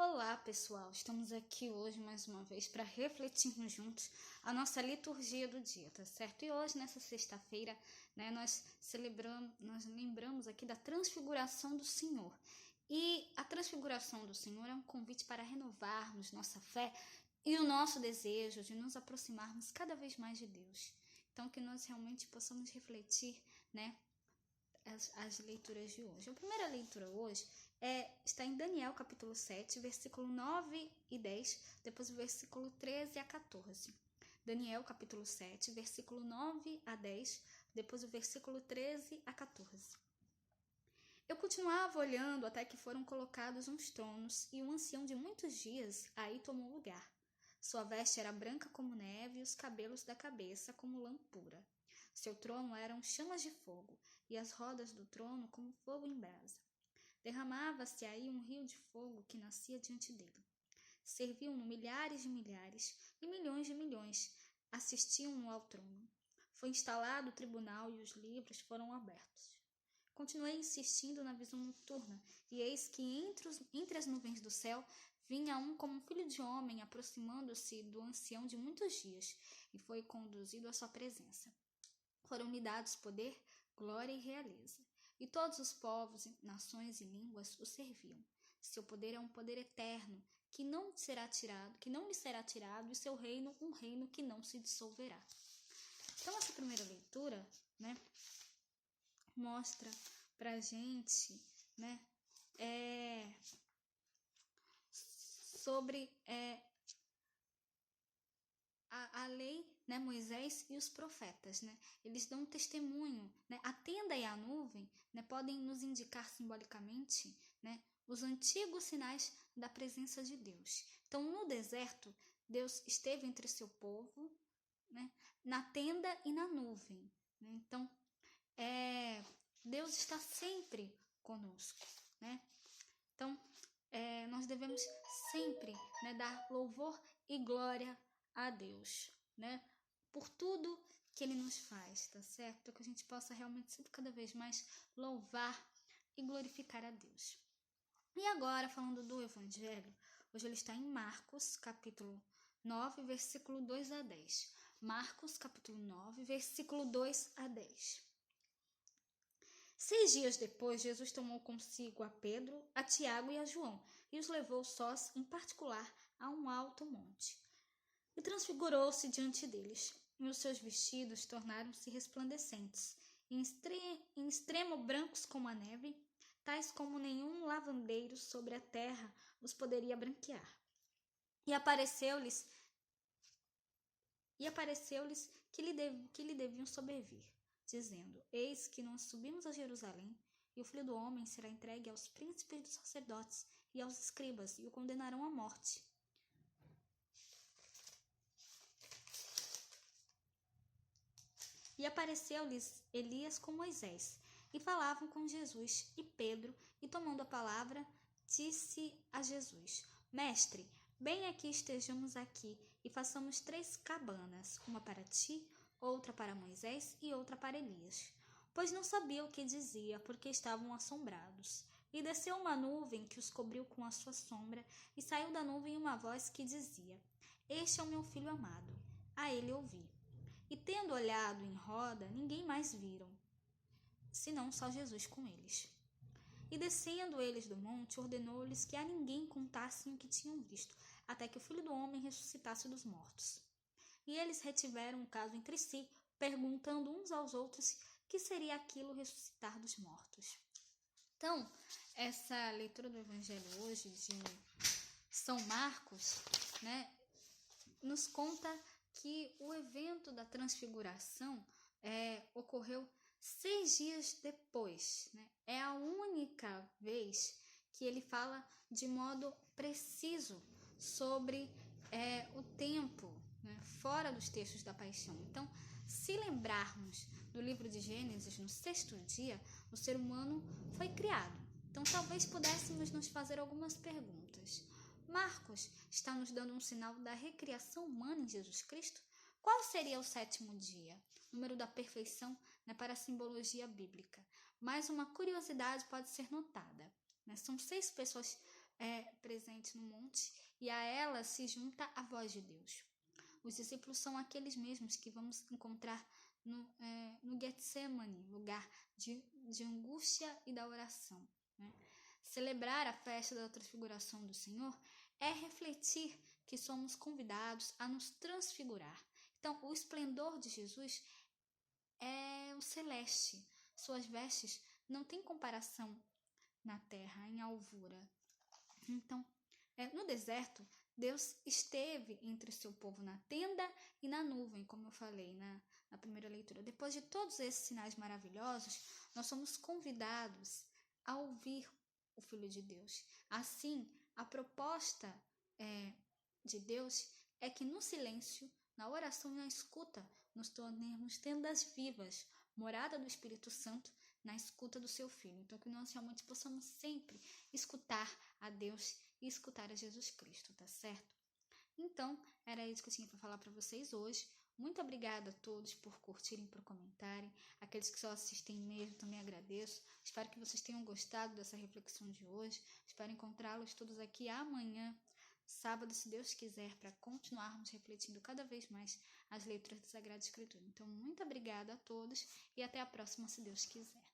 Olá, pessoal! Estamos aqui hoje mais uma vez para refletirmos juntos a nossa liturgia do dia, tá certo? E hoje, nessa sexta-feira, nós lembramos aqui da transfiguração do Senhor. E a transfiguração do Senhor é um convite para renovarmos nossa fé e o nosso desejo de nos aproximarmos cada vez mais de Deus. Então, que nós realmente possamos refletir, as leituras de hoje. A primeira leitura hoje está em Daniel capítulo 7, versículo 9 e 10, depois o versículo 13 a 14. Daniel capítulo 7, versículo 9 a 10, depois o versículo 13 a 14. Eu continuava olhando até que foram colocados uns tronos, e um ancião de muitos dias aí tomou lugar. Sua veste era branca como neve, e os cabelos da cabeça como lã pura. Seu trono eram chamas de fogo, e as rodas do trono como fogo em brasa. Derramava-se aí um rio de fogo que nascia diante dele. Serviam-no milhares de milhares e milhões de milhões. Assistiam-no ao trono. Foi instalado o tribunal e os livros foram abertos. Continuei insistindo na visão noturna, e eis que entre as nuvens do céu vinha um como um filho de homem, aproximando-se do ancião de muitos dias, e foi conduzido à sua presença. Foram-lhe dados poder, glória e realeza, e todos os povos, nações e línguas o serviam. Seu poder é um poder eterno, que não lhe será tirado, e seu reino, um reino que não se dissolverá. Então, essa primeira leitura, mostra pra gente, sobre a lei, Moisés e os profetas, eles dão um testemunho, A tenda e a nuvem, podem nos indicar simbolicamente, os antigos sinais da presença de Deus. Então, no deserto, Deus esteve entre seu povo, na tenda e na nuvem. Então, Deus está sempre conosco, Então, nós devemos sempre, dar louvor e glória a Deus, por tudo que Ele nos faz, tá certo? Para que a gente possa realmente sempre cada vez mais louvar e glorificar a Deus. E agora, falando do Evangelho, hoje ele está em Marcos, capítulo 9, versículo 2 a 10. Marcos, capítulo 9, versículo 2 a 10. 6 dias depois, Jesus tomou consigo a Pedro, a Tiago e a João, e os levou sós, em particular, a um alto monte. E transfigurou-se diante deles, e os seus vestidos tornaram-se resplandecentes, em extremo brancos como a neve, tais como nenhum lavandeiro sobre a terra os poderia branquear. E apareceu-lhes que lhe deviam sobrevir, dizendo: Eis que nós subimos a Jerusalém, e o Filho do Homem será entregue aos príncipes dos sacerdotes e aos escribas, e o condenarão à morte. E apareceu-lhes Elias com Moisés, e falavam com Jesus e Pedro, e tomando a palavra, disse a Jesus: Mestre, bem é que estejamos aqui, e façamos 3 cabanas, uma para ti, outra para Moisés e outra para Elias. Pois não sabia o que dizia, porque estavam assombrados. E desceu uma nuvem que os cobriu com a sua sombra, e saiu da nuvem uma voz que dizia: Este é o meu filho amado, a ele ouvi. E tendo olhado em roda, ninguém mais viram, senão só Jesus com eles. E descendo eles do monte, ordenou-lhes que a ninguém contassem o que tinham visto, até que o Filho do Homem ressuscitasse dos mortos. E eles retiveram o caso entre si, perguntando uns aos outros que seria aquilo ressuscitar dos mortos. Então, essa leitura do Evangelho hoje de São Marcos, nos conta que o evento da transfiguração ocorreu 6 dias depois. É a única vez que ele fala de modo preciso sobre o tempo, fora dos textos da paixão. Então, se lembrarmos do livro de Gênesis, no 6º dia, o ser humano foi criado. Então, talvez pudéssemos nos fazer algumas perguntas. Marcos está nos dando um sinal da recriação humana em Jesus Cristo? Qual seria o 7º dia? Número da perfeição, para a simbologia bíblica. Mas uma curiosidade pode ser notada. São 6 presente no monte, e a ela se junta a voz de Deus. Os discípulos são aqueles mesmos que vamos encontrar no Getsemane, lugar de angústia e da oração, né? Celebrar a festa da transfiguração do Senhor é refletir que somos convidados a nos transfigurar. Então, o esplendor de Jesus é o celeste. Suas vestes não têm comparação na terra, em alvura. Então, no deserto, Deus esteve entre o seu povo na tenda e na nuvem, como eu falei na primeira leitura. Depois de todos esses sinais maravilhosos, nós somos convidados a ouvir o Filho de Deus. Assim, a proposta de Deus é que no silêncio, na oração e na escuta, nos tornemos tendas vivas, morada do Espírito Santo, na escuta do seu Filho. Então, que nós realmente possamos sempre escutar a Deus e escutar a Jesus Cristo, tá certo? Então, era isso que eu tinha para falar para vocês hoje. Muito obrigada a todos por curtirem, por comentarem. Aqueles que só assistem mesmo, também agradeço. Espero que vocês tenham gostado dessa reflexão de hoje. Espero encontrá-los todos aqui amanhã, sábado, se Deus quiser, para continuarmos refletindo cada vez mais as letras da Sagrada Escritura. Então, muito obrigada a todos e até a próxima, se Deus quiser.